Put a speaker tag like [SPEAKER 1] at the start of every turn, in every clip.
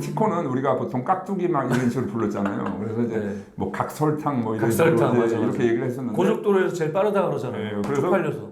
[SPEAKER 1] 티코는 우리가 보통 깍두기 막 이런 식으로 불렀잖아요. 그래서 이제
[SPEAKER 2] 네.
[SPEAKER 1] 뭐 각설탕 뭐 이런
[SPEAKER 2] 각설탕,
[SPEAKER 1] 식으로
[SPEAKER 2] 맞아,
[SPEAKER 1] 이렇게
[SPEAKER 2] 맞아.
[SPEAKER 1] 얘기를 했었는데
[SPEAKER 2] 고속도로에서 제일 빠르다 그러잖아요.
[SPEAKER 1] 네, 그래서-
[SPEAKER 2] 쪽팔려서.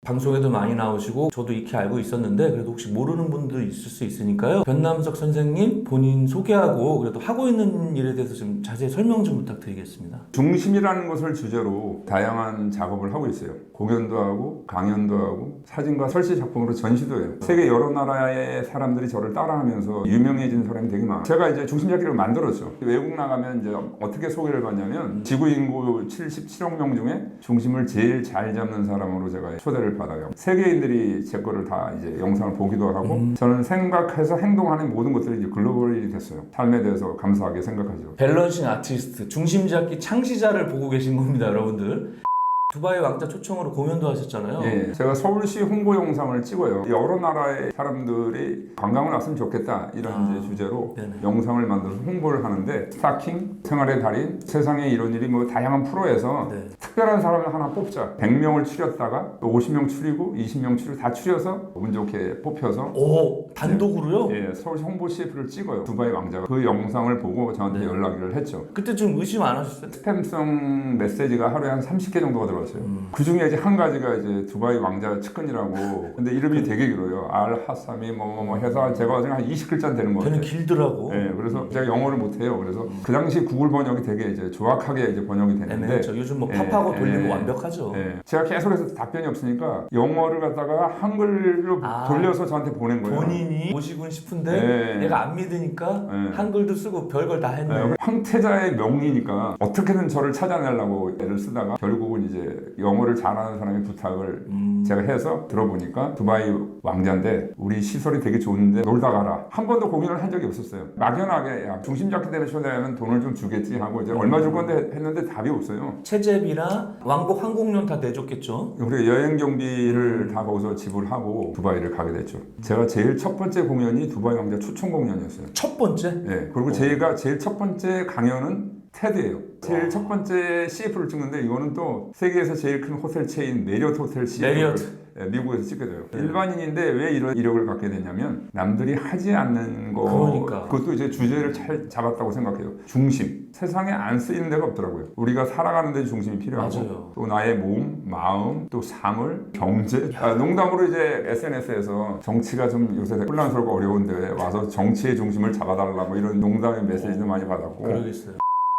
[SPEAKER 2] 방송에도 많이 나오시고 저도 익히 알고 있었는데 그래도 혹시 모르는 분도 있을 수 있으니까요. 변남석 선생님 본인 소개하고 그래도 하고 있는 일에 대해서 좀 자세히 설명 좀 부탁드리겠습니다.
[SPEAKER 1] 중심이라는 것을 주제로 다양한 작업을 하고 있어요. 공연도 하고 강연도 하고 사진과 설치 작품으로 전시도 해요. 세계 여러 나라의 사람들이 저를 따라하면서 유명해진 사람이 되게 많아요. 제가 이제 중심 잡기를 만들었죠. 외국 나가면 이제 어떻게 소개를 받냐면 지구 인구 77억 명 중에 중심을 제일 잘 잡는 사람으로 제가 초대를 받아요. 세계인들이 제 거를 다 이제 영상을 보기도 하고 저는 생각해서 행동하는 모든 것들이 이제 글로벌이 됐어요. 삶에 대해서 감사하게 생각하죠.
[SPEAKER 2] 밸런싱 아티스트, 중심 잡기 창시자를 보고 계신 겁니다, 여러분들. 두바이 왕자 초청으로 공연도 하셨잖아요.
[SPEAKER 1] 예, 제가 서울시 홍보 영상을 찍어요. 여러 나라의 사람들이 관광을 왔으면 좋겠다 이런 이제 주제로
[SPEAKER 2] 네네.
[SPEAKER 1] 영상을 만들어서 홍보를 하는데 스타킹, 생활의 달인, 세상에 이런 일이 뭐 다양한 프로에서
[SPEAKER 2] 네.
[SPEAKER 1] 특별한 사람을 하나 뽑자. 100명을 추렸다가 또 50명 추리고 20명 추리고 다 추려서 운 좋게 뽑혀서
[SPEAKER 2] 오, 단독으로요?
[SPEAKER 1] 예, 서울시 홍보 CF를 찍어요. 두바이 왕자가 그 영상을 보고 저한테
[SPEAKER 2] 네.
[SPEAKER 1] 연락을 했죠.
[SPEAKER 2] 그때 좀 의심 안 하셨어요?
[SPEAKER 1] 스팸성 메시지가 하루에 한 30개 정도가 들어왔어요. 그 중에 이제 한 가지가 이제 두바이 왕자 측근이라고. 근데 이름이 되게 길어요. 알 하사미 뭐 해서 제가 한 20글자 되는 거
[SPEAKER 2] 걔는
[SPEAKER 1] 같아요.
[SPEAKER 2] 길더라고.
[SPEAKER 1] 네, 그래서 제가 영어를 못해요. 그래서 그 당시 구글 번역이 되게 이제 정확하게 이제 번역이 됐는데.
[SPEAKER 2] 애매했죠. 요즘 뭐 팝하고 돌리면 완벽하죠.
[SPEAKER 1] 제가 계속해서 답변이 없으니까 영어를 갖다가 한글로 돌려서 저한테 보낸 거예요.
[SPEAKER 2] 본인이 모시고 싶은데 얘가 안 믿으니까 한글도 쓰고 별걸 다 했네.
[SPEAKER 1] 황태자의 명의니까 어떻게든 저를 찾아내려고 애를 쓰다가 결국은 이제 영어를 잘하는 사람의 부탁을 제가 해서 들어보니까 두바이 왕자인데 우리 시설이 되게 좋은데 놀다 가라. 한 번도 공연을 한 적이 없었어요. 막연하게 야, 중심 잡기 때문에 초대하면 돈을 좀 주겠지 하고 이제 얼마 줄 건데 했는데 답이 없어요.
[SPEAKER 2] 체제비나 왕복 항공료는 다 내줬겠죠.
[SPEAKER 1] 우리 여행 경비를 다 거기서 지불하고 두바이를 가게 됐죠. 제가 제일 첫 번째 공연이 두바이 왕자 초청 공연이었어요.
[SPEAKER 2] 첫 번째?
[SPEAKER 1] 네. 그리고 제가 제일 첫 번째 강연은 테드예요. 제일 첫 번째 CF를 찍는데 이거는 또 세계에서 제일 큰 호텔 체인 메리어트 호텔 CF를
[SPEAKER 2] 메리어트.
[SPEAKER 1] 미국에서 찍게 돼요. 일반인인데 왜 이런 이력을 갖게 됐냐면 남들이 하지 않는 거
[SPEAKER 2] 그러니까.
[SPEAKER 1] 그것도 이제 주제를 잘 잡았다고 생각해요. 중심. 세상에 안 쓰이는 데가 없더라고요. 우리가 살아가는 데 중심이 필요하고
[SPEAKER 2] 맞아요.
[SPEAKER 1] 또 나의 몸, 마음, 또 사물, 경제. 농담으로 이제 SNS에서 정치가 좀 요새 혼란스럽고 어려운데 와서 정치의 중심을 잡아달라 뭐 이런 농담의 메시지도 많이 받았고.
[SPEAKER 2] 그러겠어요.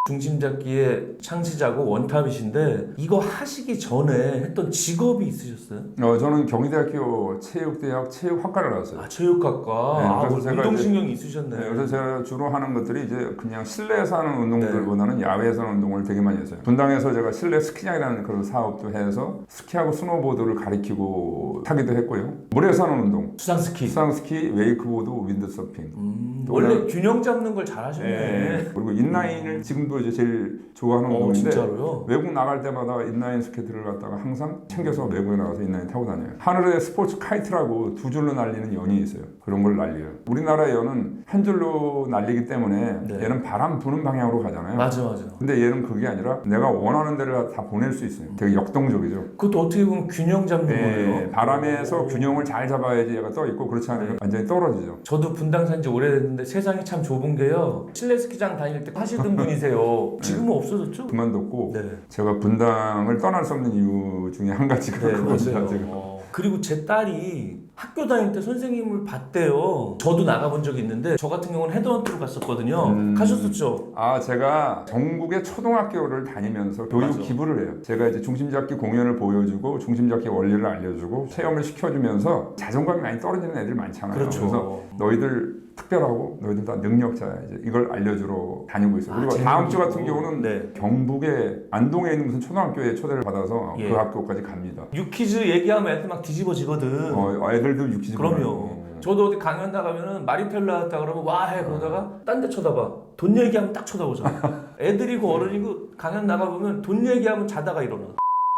[SPEAKER 2] 중심 잡기의 창시자고 원탑이신데 이거 하시기 전에 했던 직업이 있으셨어요?
[SPEAKER 1] 저는 경희대학교 체육대학 체육학과를 나왔어요.
[SPEAKER 2] 체육학과.
[SPEAKER 1] 네, 그래서 제가
[SPEAKER 2] 운동신경이 있으셨네.
[SPEAKER 1] 그래서 제가 주로 하는 것들이 이제 그냥 실내에서 하는 운동들보다는 야외에서 하는 운동을 되게 많이 했어요. 분당에서 제가 실내 스키장이라는 그런 사업도 해서 스키하고 스노보드를 가리키고 타기도 했고요. 물에서 하는 운동,
[SPEAKER 2] 수상스키.
[SPEAKER 1] 수상스키, 웨이크보드, 윈드서핑.
[SPEAKER 2] 원래 균형 잡는 걸 잘하셨네.
[SPEAKER 1] 네. 그리고 인라인을 지금도 이제 제일 좋아하는 운동인데
[SPEAKER 2] 진짜로요?
[SPEAKER 1] 외국 나갈 때마다 인라인 스케이트를 갖다가 항상 챙겨서 외국에 나가서 인라인 타고 다녀요. 하늘에 스포츠 카이트라고 두 줄로 날리는 연이 있어요. 그런 걸 날려요. 우리나라의 연은 한 줄로 날리기 때문에
[SPEAKER 2] 네.
[SPEAKER 1] 얘는 바람 부는 방향으로 가잖아요.
[SPEAKER 2] 맞아.
[SPEAKER 1] 근데 얘는 그게 아니라 내가 원하는 데를 다 보낼 수 있어요. 되게 역동적이죠.
[SPEAKER 2] 그것도 어떻게 보면 균형 잡는 거예요.
[SPEAKER 1] 바람에서 균형을 잘 잡아야지 얘가 떠 있고 그렇지 않으면 완전히 떨어지죠.
[SPEAKER 2] 저도 분당 산 지 오래됐는데 세상이 참 좁은 게요. 실내 스키장 다닐 때 하시던 분이세요. 지금은 없어졌죠?
[SPEAKER 1] 그만뒀고
[SPEAKER 2] 네.
[SPEAKER 1] 제가 분당을 떠날 수 없는 이유 중에 한 가지가 그겁니다.
[SPEAKER 2] 맞아요.
[SPEAKER 1] 제가.
[SPEAKER 2] 그리고 제 딸이 학교 다닐 때 선생님을 봤대요. 저도 나가본 적이 있는데 저 같은 경우는 헤드헌트로 갔었거든요. 가셨었죠?
[SPEAKER 1] 제가 전국의 초등학교를 다니면서 교육
[SPEAKER 2] 맞아.
[SPEAKER 1] 기부를 해요. 제가 이제 중심잡기 공연을 보여주고 중심잡기 원리를 알려주고 체험을 시켜주면서 자존감이 많이 떨어지는 애들 많잖아요.
[SPEAKER 2] 그렇죠.
[SPEAKER 1] 그래서 너희들 특별하고 너희들 다 능력자야. 이제 이걸 알려주러 다니고 있어요. 그리고 다음 주 같은 경우는 경북의 안동에 있는 무슨 초등학교에 초대를 받아서 그 학교까지 갑니다.
[SPEAKER 2] 유퀴즈 얘기하면 애들 막 뒤집어지거든.
[SPEAKER 1] 애들도 유퀴즈
[SPEAKER 2] 그럼요. 저도 어디 강연 나가면은 마리텔 나왔다 그러면 와 해 그러다가 딴 데 쳐다봐. 돈 얘기하면 딱 쳐다보잖아. 애들이고 어른이고 강연 나가보면 돈 얘기하면 자다가 일어나.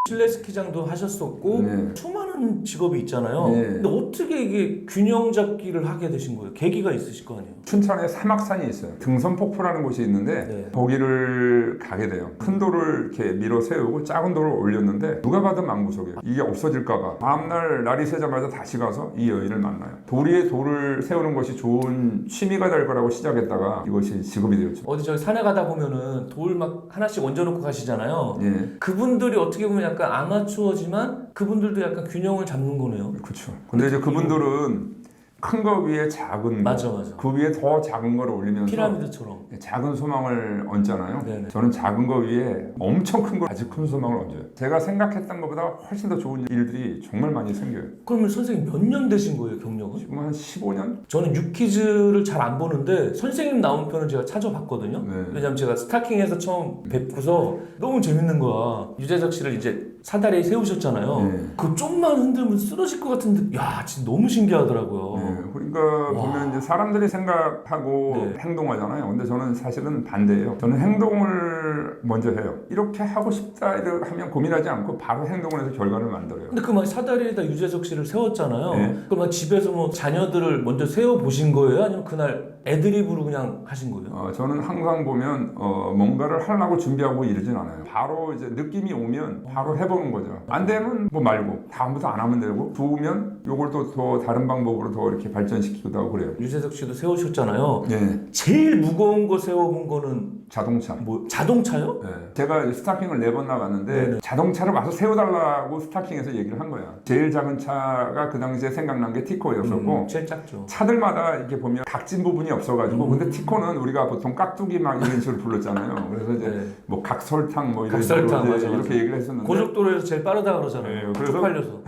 [SPEAKER 2] 실내 스키장도 하셨었고
[SPEAKER 1] 네.
[SPEAKER 2] 수많은 직업이 있잖아요.
[SPEAKER 1] 네.
[SPEAKER 2] 근데 어떻게 이게 균형 잡기를 하게 되신 거예요? 계기가 있으실 거 아니에요?
[SPEAKER 1] 춘천에 사막산이 있어요. 등선폭포라는 곳이 있는데
[SPEAKER 2] 네.
[SPEAKER 1] 거기를 가게 돼요. 큰 돌을 이렇게 밀어 세우고 작은 돌을 올렸는데 누가 봐도 망구석이에요. 이게 없어질까봐. 다음날 날이 새자마자 다시 가서 이 여인을 만나요. 돌 위에 돌을 세우는 것이 좋은 취미가 될 거라고 시작했다가 이것이 직업이 되었죠.
[SPEAKER 2] 어디 저기 산에 가다 보면은 돌 막 하나씩 얹어놓고 가시잖아요.
[SPEAKER 1] 예,
[SPEAKER 2] 그분들이 어떻게 보면 약간 아마추어지만 그분들도 약간 균형을 잡는 거네요.
[SPEAKER 1] 그렇죠. 근데 이제 그분들은 큰 거 위에 작은 거,
[SPEAKER 2] 맞아.
[SPEAKER 1] 그 위에 더 작은 거를 올리면서
[SPEAKER 2] 피라미드처럼.
[SPEAKER 1] 작은 소망을 얹잖아요.
[SPEAKER 2] 네네.
[SPEAKER 1] 저는 작은 거 위에 엄청 큰 거, 아주 큰 소망을 얹어요. 제가 생각했던 것보다 훨씬 더 좋은 일들이 정말 많이 생겨요.
[SPEAKER 2] 그러면 선생님 몇 년 되신 거예요, 경력은?
[SPEAKER 1] 지금 한 15년?
[SPEAKER 2] 저는 유퀴즈를 잘 안 보는데 선생님 나온 편은 제가 찾아봤거든요.
[SPEAKER 1] 네.
[SPEAKER 2] 왜냐면 제가 스타킹에서 처음 뵙고서 너무 재밌는 거야. 유재석 씨를 이제 사다리에 세우셨잖아요.
[SPEAKER 1] 네.
[SPEAKER 2] 그 좀만 흔들면 쓰러질 것 같은데 야 진짜 너무 신기하더라고요.
[SPEAKER 1] 네, 그러니까
[SPEAKER 2] 와.
[SPEAKER 1] 보면 이제 사람들이 생각하고
[SPEAKER 2] 네.
[SPEAKER 1] 행동하잖아요. 근데 저는 사실은 반대예요. 저는 행동을 먼저 해요. 이렇게 하고 싶다 이렇게 하면 고민하지 않고 바로 행동을 해서 결과를 만들어요.
[SPEAKER 2] 근데 그 막 사다리에다 유재석 씨를 세웠잖아요.
[SPEAKER 1] 네.
[SPEAKER 2] 그럼 막 집에서 뭐 자녀들을 먼저 세워 보신 거예요? 아니면 그날 애드립으로 그냥 하신 거예요?
[SPEAKER 1] 저는 항상 보면 뭔가를 하려고 준비하고 이러진 않아요. 바로 이제 느낌이 오면 바로 해보는 거죠. 안 되면 뭐 말고 다음부터 안 하면 되고 좋으면 요걸 또 더 다른 방법으로 더 이렇게 발전시키기도 하고 그래요.
[SPEAKER 2] 유재석 씨도 세우셨잖아요.
[SPEAKER 1] 네,
[SPEAKER 2] 제일 무거운 거 세워본 거는
[SPEAKER 1] 자동차.
[SPEAKER 2] 뭐 자동차요?
[SPEAKER 1] 네. 제가 이제 스타킹을 4번 나갔는데
[SPEAKER 2] 네네.
[SPEAKER 1] 자동차를 와서 세워달라고 스타킹에서 얘기를 한 거야. 제일 작은 차가 그 당시에 생각난 게 티코였었고
[SPEAKER 2] 제일 작죠.
[SPEAKER 1] 차들마다 이렇게 보면 각진 부분이 없어가지고 근데 티코는 우리가 보통 깍두기 막 이런 식으로 불렀잖아요. 그래서 이제
[SPEAKER 2] 네.
[SPEAKER 1] 뭐 각설탕 뭐 이런
[SPEAKER 2] 각설탕,
[SPEAKER 1] 식으로 이제
[SPEAKER 2] 맞아,
[SPEAKER 1] 이렇게 얘기를 했었는데
[SPEAKER 2] 고속도로에서 제일 빠르다 그러잖아요.
[SPEAKER 1] 네, 그래서-
[SPEAKER 2] 쪽팔려서.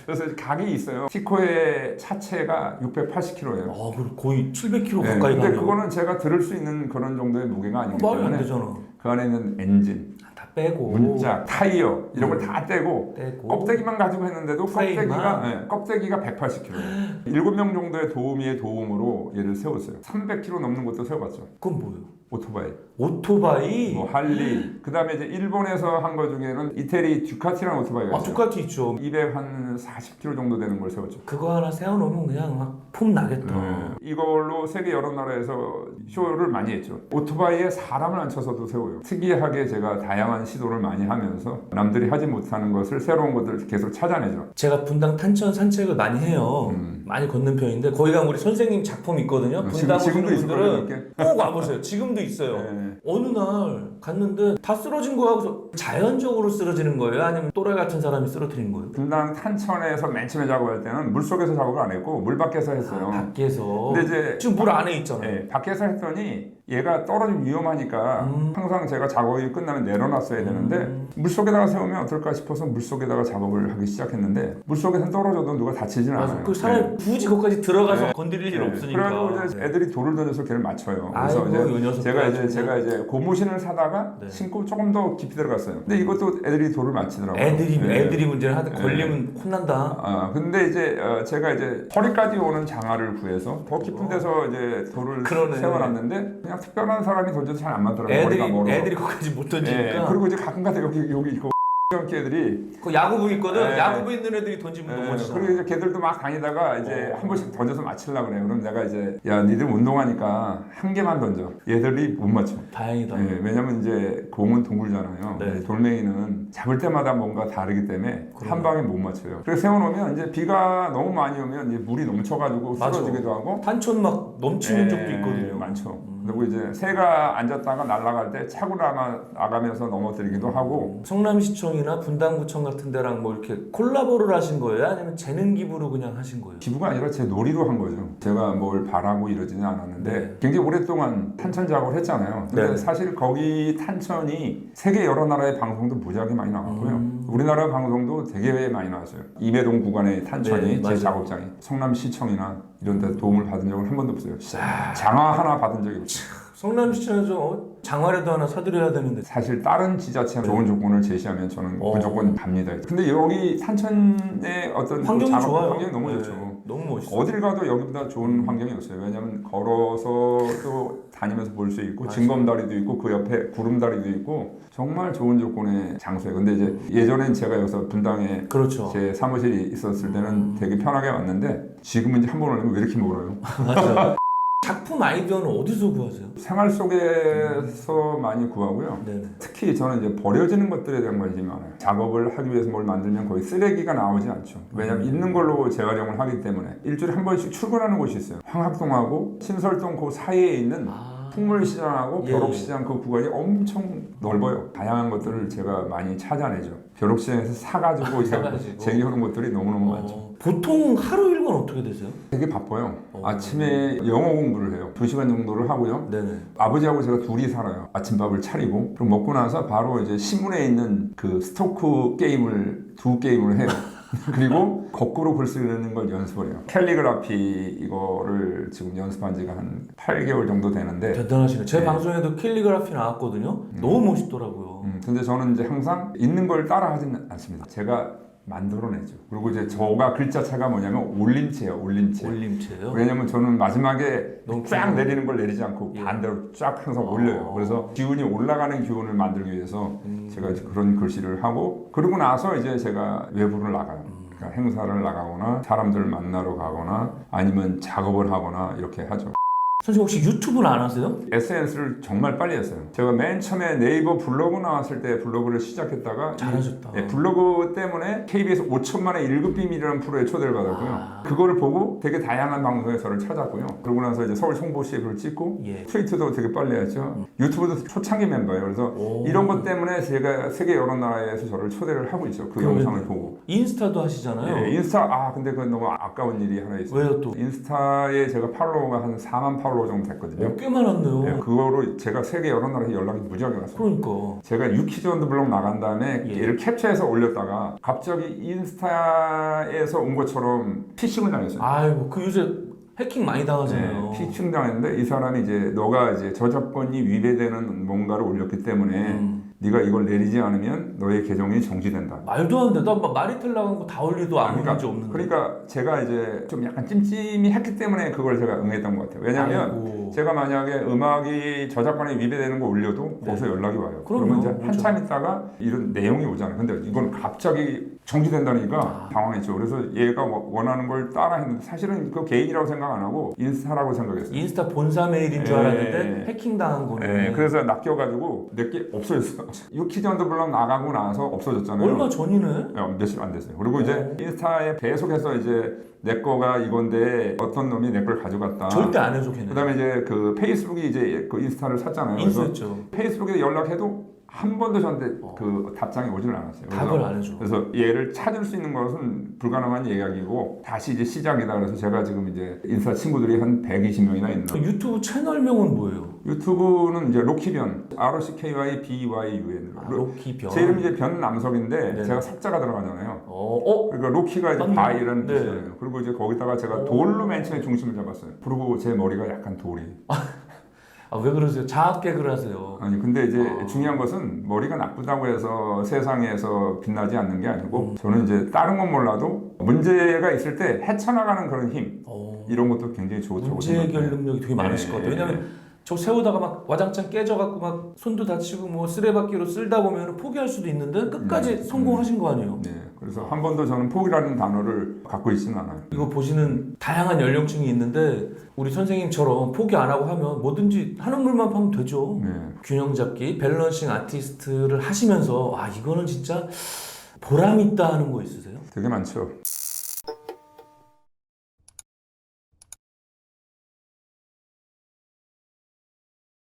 [SPEAKER 1] 그래서 이제 각이 있어요. 티코의 차체가 680kg예요.
[SPEAKER 2] 그럼 거의 700km 가까이
[SPEAKER 1] 근데
[SPEAKER 2] 가네요.
[SPEAKER 1] 그거는 제가 들을 수 있는 그런 정도의 무게가 아니기
[SPEAKER 2] 말이 안
[SPEAKER 1] 때문에
[SPEAKER 2] 되잖아.
[SPEAKER 1] 그 안에 있는 엔진,
[SPEAKER 2] 다 빼고
[SPEAKER 1] 문짝, 타이어 이런 걸 다 떼고
[SPEAKER 2] 떼고
[SPEAKER 1] 껍데기만 가지고 했는데도
[SPEAKER 2] 프레임만?
[SPEAKER 1] 껍데기가 180kg. 7명 정도의 도움으로 얘를 세웠어요. 300kg 넘는 것도 세워봤죠.
[SPEAKER 2] 그건 뭐예요?
[SPEAKER 1] 오토바이,
[SPEAKER 2] 오토바이?
[SPEAKER 1] 뭐 할리. 그다음에 이제 일본에서 한 거 중에는 이태리 듀카티라는 오토바이가 있어요.
[SPEAKER 2] 두카티 있죠.
[SPEAKER 1] 240kg 정도 되는 걸 세웠죠.
[SPEAKER 2] 그거 하나 세워놓으면 그냥 막 폼 나겠다.
[SPEAKER 1] 이걸로 세계 여러 나라에서 쇼를 많이 했죠. 오토바이에 사람을 앉혀서도 세워요. 특이하게 제가 다양한 시도를 많이 하면서 남들이 하지 못하는 것을 새로운 것들을 계속 찾아내죠.
[SPEAKER 2] 제가 분당 탄천 산책을 많이 해요. 많이 걷는 편인데 거기 가면 우리 선생님 작품 있거든요. 분당
[SPEAKER 1] 지금도
[SPEAKER 2] 오시는
[SPEAKER 1] 있을 거예요,
[SPEAKER 2] 분들은 꼭 와보세요. 지금도 있어요.
[SPEAKER 1] 네.
[SPEAKER 2] 어느 날 갔는데 다 쓰러진 거야. 그래서 자연적으로 쓰러지는 거예요? 아니면 또라이 같은 사람이 쓰러뜨린 거예요?
[SPEAKER 1] 분당 탄천에서 맨 처음에 작업할 때는 물속에서 작업을 안 했고 물 밖에서 했어요.
[SPEAKER 2] 밖에서.
[SPEAKER 1] 근데 이제
[SPEAKER 2] 지금 물 안에 있잖아요.
[SPEAKER 1] 네, 밖에서 했더니 얘가 떨어지면 위험하니까 항상 제가 작업이 끝나면 내려놨어야 되는데 물속에다가 세우면 어떨까 싶어서 물속에다가 작업을 하기 시작했는데 물속에서 떨어져도 누가 다치지는
[SPEAKER 2] 맞아.
[SPEAKER 1] 않아요.
[SPEAKER 2] 그 사람이 굳이 거기까지 들어가서
[SPEAKER 1] 네.
[SPEAKER 2] 건드릴 일 없으니까.
[SPEAKER 1] 그래가지고 이제 애들이 돌을 던져서 걔를 맞춰요. 그래서
[SPEAKER 2] 아이고, 이
[SPEAKER 1] 이제
[SPEAKER 2] 녀석
[SPEAKER 1] 제가 이제 고무신을 사다가
[SPEAKER 2] 네.
[SPEAKER 1] 신고 조금 더 깊이 들어갔어요. 근데 이것도 애들이 돌을 맞히더라고요.
[SPEAKER 2] 애들이
[SPEAKER 1] 네.
[SPEAKER 2] 문제를 하든 걸리면 혼난다.
[SPEAKER 1] 근데 이제 제가 이제 허리까지 오는 장화를 구해서 더 깊은 데서 이제 돌을
[SPEAKER 2] 그러네.
[SPEAKER 1] 세워놨는데 그냥 특별한 사람이 던져도 잘 안 맞더라고요. 머리가 멀어서.
[SPEAKER 2] 애들이 거기까지 못 던지니까.
[SPEAKER 1] 그리고 이제 가끔가다 여기 있고 X 애들이
[SPEAKER 2] 그 야구부 있거든.
[SPEAKER 1] 네.
[SPEAKER 2] 야구부 있는 애들이 던지면 넘어지잖아.
[SPEAKER 1] 그리고 이제 걔들도 막 다니다가 이제 한 번씩 던져서 맞히려고 그래요. 그럼 내가 이제 야 니들 운동하니까 한 개만 던져. 얘들이 못 맞춰.
[SPEAKER 2] 다행이다.
[SPEAKER 1] 왜냐면 이제 공은 둥글잖아요.
[SPEAKER 2] 네.
[SPEAKER 1] 돌멩이는 잡을 때마다 뭔가 다르기 때문에
[SPEAKER 2] 그러네.
[SPEAKER 1] 한 방에 못 맞춰요. 그래서 세워놓으면 이제 비가 너무 많이 오면 이제 물이 넘쳐가지고
[SPEAKER 2] 맞아.
[SPEAKER 1] 쓰러지기도 하고
[SPEAKER 2] 탄천 막 넘치는 적도 있거든요.
[SPEAKER 1] 많죠. 그리고 이제 새가 앉았다가 날아갈 때 차고 나가면서 넘어뜨리기도 하고
[SPEAKER 2] 성남시청이나 분당구청 같은 데랑 뭐 이렇게 콜라보를 하신 거예요? 아니면 재능 기부로 그냥 하신 거예요?
[SPEAKER 1] 기부가 아니라 제 놀이로 한 거죠. 제가 뭘 바라고 이러지는 않았는데
[SPEAKER 2] 네.
[SPEAKER 1] 굉장히 오랫동안 탄천 작업을 했잖아요. 근데
[SPEAKER 2] 네.
[SPEAKER 1] 사실 거기 탄천이 세계 여러 나라의 방송도 무지하게 많이 나왔고요. 우리나라 방송도 되게 많이 나왔어요. 이매동 구간의 탄천이
[SPEAKER 2] 네,
[SPEAKER 1] 제
[SPEAKER 2] 맞아요.
[SPEAKER 1] 작업장이 성남시청이나 이런 데 도움을 받은 적은 한 번도 없어요. 장화 하나 받은 적이 없어요.
[SPEAKER 2] 성남시청에서 장화라도 하나 사드려야 되는데
[SPEAKER 1] 사실 다른 지자체가 좋은 조건을 제시하면 저는
[SPEAKER 2] 어.
[SPEAKER 1] 무조건 갑니다. 근데 여기 산천의 어떤
[SPEAKER 2] 환경이
[SPEAKER 1] 작업
[SPEAKER 2] 좋아요.
[SPEAKER 1] 환경이 너무
[SPEAKER 2] 네,
[SPEAKER 1] 좋죠.
[SPEAKER 2] 너무 멋있어.
[SPEAKER 1] 어딜 가도 여기보다 좋은 환경이 없어요. 왜냐하면 걸어서 다니면서 볼 수 있고
[SPEAKER 2] 맞아요.
[SPEAKER 1] 진검다리도 있고 그 옆에 구름다리도 있고 정말 좋은 조건의 장소예요. 근데 이제 예전엔 제가 여기서 분당에
[SPEAKER 2] 그렇죠.
[SPEAKER 1] 제 사무실이 있었을 때는 되게 편하게 왔는데 지금은 이제 한 번 오면 왜 이렇게 멀어요?
[SPEAKER 2] 맞아. 작품 아이디어는 어디서 구하세요?
[SPEAKER 1] 생활 속에서 많이 구하고요.
[SPEAKER 2] 네네.
[SPEAKER 1] 특히 저는 이제 버려지는 것들에 대한 관심이 많아요. 작업을 하기 위해서 뭘 만들면 거의 쓰레기가 나오지 않죠. 왜냐하면 있는 걸로 재활용을 하기 때문에 일주일에 한 번씩 출근하는 곳이 있어요. 황학동하고 신설동 그 사이에 있는 풍물시장하고
[SPEAKER 2] 예,
[SPEAKER 1] 벼룩시장 그 구간이 엄청 넓어요. 다양한 것들을 제가 많이 찾아내죠. 벼룩시장에서 사가지고 쟁여놓은 것들이 너무너무 많죠.
[SPEAKER 2] 보통 하루 일과는 어떻게 되세요?
[SPEAKER 1] 되게 바빠요. 아침에 영어 공부를 해요. 2시간 정도를 하고요.
[SPEAKER 2] 네네.
[SPEAKER 1] 아버지하고 제가 둘이 살아요. 아침밥을 차리고 그럼 먹고 나서 바로 이제 신문에 있는 그 스토크 게임을 2게임을 해요. 그리고 거꾸로 글 쓰는 걸 연습을 해요. 캘리그라피 이거를 지금 연습한 지가 한 8개월 정도 되는데
[SPEAKER 2] 대단하시네. 제
[SPEAKER 1] 네.
[SPEAKER 2] 방송에도 캘리그라피 나왔거든요. 너무 멋있더라고요.
[SPEAKER 1] 근데 저는 이제 항상 있는 걸 따라 하진 않습니다. 제가 만들어내죠. 그리고 이제 저가 글자체가 뭐냐면 올림체예요. 올림체.
[SPEAKER 2] 올림체요?
[SPEAKER 1] 왜냐면 저는 마지막에
[SPEAKER 2] 너무
[SPEAKER 1] 쫙 내리는 걸 내리지 않고
[SPEAKER 2] 예.
[SPEAKER 1] 반대로 쫙 항상 올려요. 그래서 기운이 올라가는 기운을 만들기 위해서 제가 이제 그런 글씨를 하고 그러고 나서 이제 제가 외부를 나가요. 그러니까 행사를 나가거나 사람들을 만나러 가거나 아니면 작업을 하거나 이렇게 하죠.
[SPEAKER 2] 선생님 혹시 유튜브는 안 하세요?
[SPEAKER 1] SNS를 정말 빨리 했어요. 제가 맨 처음에 네이버 블로그 나왔을 때 블로그를 시작했다가
[SPEAKER 2] 잘하셨다.
[SPEAKER 1] 블로그 때문에 KBS 5천만의 1급 비밀이라는 프로에 초대를 받았고요. 그거를 보고 되게 다양한 방송에 저를 찾았고요. 그러고 나서 이제 서울 송보시에 그걸 찍고
[SPEAKER 2] 예.
[SPEAKER 1] 트위터도 되게 빨리 했죠. 유튜브도 초창기 멤버예요. 그래서 이런 것 때문에 제가 세계 여러 나라에서 저를 초대를 하고 있죠. 그 영상을 보고.
[SPEAKER 2] 인스타도 하시잖아요.
[SPEAKER 1] 예, 인스타 근데 그건 너무 아까운 일이 하나 있어요.
[SPEAKER 2] 왜요 또?
[SPEAKER 1] 인스타에 제가 팔로워가 한 4만 팔로워 정도 됐거든요.
[SPEAKER 2] 꽤 많았네요.
[SPEAKER 1] 네, 그거로 제가 세계 여러 나라에 연락이 무지하게 왔어요.
[SPEAKER 2] 그러니까.
[SPEAKER 1] 제가 유키즈 언더 블록 나간 다음에
[SPEAKER 2] 예.
[SPEAKER 1] 얘를 캡처해서 올렸다가 갑자기 인스타에서 온 것처럼 피싱을 당했어요.
[SPEAKER 2] 아이고 그 요새 해킹 많이 당하잖아요.
[SPEAKER 1] 네, 피싱 당했는데 이 사람이 이제 너가 이제 저작권이 위배되는 뭔가를 올렸기 때문에 네가 이걸 내리지 않으면 너의 계정이 정지된다.
[SPEAKER 2] 말도 안 돼. 나 말이 틀나간 거 다 올리도 아무 문제 없는데.
[SPEAKER 1] 그러니까 제가 이제 좀 약간 찜찜했기 때문에 그걸 제가 응했던 것 같아요. 왜냐하면
[SPEAKER 2] 아이고.
[SPEAKER 1] 제가 만약에 음악이 저작권에 위배되는 거 올려도 거기서 연락이 와요.
[SPEAKER 2] 그럼요.
[SPEAKER 1] 그러면 이제
[SPEAKER 2] 오죠.
[SPEAKER 1] 한참 있다가 이런 내용이 오잖아요. 근데 이건 갑자기 정지된다니까 당황했죠. 그래서 얘가 원하는 걸 따라 했는데 사실은 그 개인이라고 생각 안 하고 인스타라고 생각했어요.
[SPEAKER 2] 인스타 본사 메일인 줄 알았는데 해킹 당한 거네.
[SPEAKER 1] 네, 그래서 낚여가지고 내게 없어졌어. 유키즈 언더 블록 나가고 나서 없어졌잖아요.
[SPEAKER 2] 얼마 전이네?
[SPEAKER 1] 며칠 안 됐어요. 그리고 이제 인스타에 계속해서 이제 내 거가 이건데 어떤 놈이 내 걸 가져갔다.
[SPEAKER 2] 절대 안 해줘 걔는.
[SPEAKER 1] 그다음에 이제 그 페이스북이 이제 그 인스타를 샀잖아요. 그래서
[SPEAKER 2] 인수했죠.
[SPEAKER 1] 페이스북에 연락해도 한 번도 저한테 그 답장이 오지를 않았어요.
[SPEAKER 2] 답을 안 해줘.
[SPEAKER 1] 그래서 얘를 찾을 수 있는 것은 불가능한 이야기고 다시 이제 시작이다. 그래서 제가 지금 이제 인스타 친구들이 한 120명이나 있는.
[SPEAKER 2] 유튜브 채널명은 뭐예요?
[SPEAKER 1] 유튜브는 이제 로키변, ROCKYBYUN.
[SPEAKER 2] 로키변.
[SPEAKER 1] 제 이름이 이제 변남석인데
[SPEAKER 2] 네네.
[SPEAKER 1] 제가 석자가 들어가잖아요.
[SPEAKER 2] 어?
[SPEAKER 1] 그러니까 로키가 이제
[SPEAKER 2] 맞네.
[SPEAKER 1] 바이라는
[SPEAKER 2] 네.
[SPEAKER 1] 뜻이잖아요. 그리고 이제 거기다가 제가 돌로 맨 처음에 중심을 잡았어요. 그리고 제 머리가 약간 돌이.
[SPEAKER 2] 아, 왜 그러세요? 자학 개그를 하세요.
[SPEAKER 1] 아니 근데 이제 중요한 것은 머리가 나쁘다고 해서 세상에서 빛나지 않는 게 아니고 저는 이제 다른 건 몰라도 문제가 있을 때 헤쳐나가는 그런 힘 이런 것도 굉장히 좋다고
[SPEAKER 2] 문제 해결
[SPEAKER 1] 생각해요.
[SPEAKER 2] 능력이 되게 많으실 것 같아요. 왜냐면 저 세우다가 막 와장창 깨져갖고 막 손도 다치고 뭐 쓰레받기로 쓸다 보면 포기할 수도 있는데 끝까지 성공하신 거 아니에요?
[SPEAKER 1] 네, 그래서 한 번도 저는 포기라는 단어를 갖고 있지는 않아요.
[SPEAKER 2] 이거 보시는 다양한 연령층이 있는데 우리 선생님처럼 포기 안 하고 하면 뭐든지 하는 물만 하면 되죠.
[SPEAKER 1] 네.
[SPEAKER 2] 균형 잡기, 밸런싱 아티스트를 하시면서 아 이거는 진짜 보람 있다 하는 거 있으세요?
[SPEAKER 1] 되게 많죠.